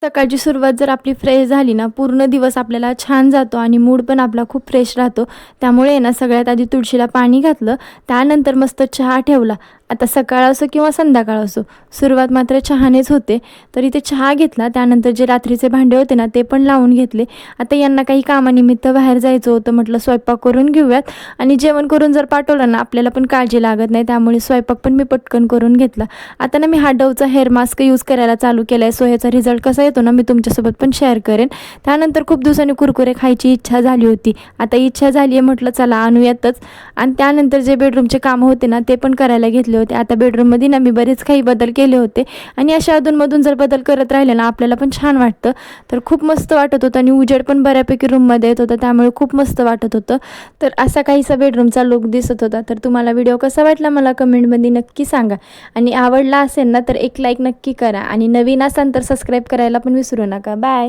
सकाळची सुरुवात जर आपली फ्रेश झाली ना, पूर्ण दिवस आपल्याला छान जातो आणि मूड पण आपला खूप फ्रेश राहतो. त्यामुळे ना सगळ्यात आधी तुळशीला पाणी घातलं, त्यानंतर मस्त चहा ठेवला. आता सकाळ असो किंवा संध्याकाळ असो, सुरुवात मात्र चहानेच होते. तर इथे चहा घेतला, त्यानंतर जे रात्रीचे भांडे होते ना, ते पण लावून घेतले. आता यांना काही कामानिमित्त बाहेर जायचं होतं, म्हटलं स्वयंपाक करून घेऊयात आणि जेवण करून जर पाठवलं ना, आपल्याला पण काळजी लागत नाही. त्यामुळे स्वयंपाक पण मी पटकन करून घेतला. आता ना मी हा डवचा हेअर मास्क यूज करायला चालू केला आहे. सो ह्याचा रिझल्ट कसा येतो ना, मी तुमच्यासोबत पण शेअर करेन. त्यानंतर खूप दिवसांनी कुरकुरे खायची इच्छा झाली होती. आता इच्छा झाली आहे, म्हटलं चला आणूयातच. आणि त्यानंतर जे बेडरूमचे कामं होते ना, ते पण करायला घेतले होते. आता बेडरूममध्ये ना मी बरेच काही बदल केले होते आणि अशा अधूनमधून जर बदल करत राहिले ना, आपल्याला पण छान वाटतं. तर खूप मस्त वाटत होतं आणि उजेड पण बऱ्यापैकी रूममध्ये येत होता, त्यामुळे खूप मस्त वाटत होतं. तर असा काहीसा बेडरूमचा लुक दिसत होता. तर तुम्हाला व्हिडिओ कसा वाटला मला कमेंटमध्ये नक्की सांगा आणि आवडला असेल ना तर एक लाईक नक्की करा आणि नवीन असाल तर सबस्क्राईब करायला पण विसरू नका. बाय.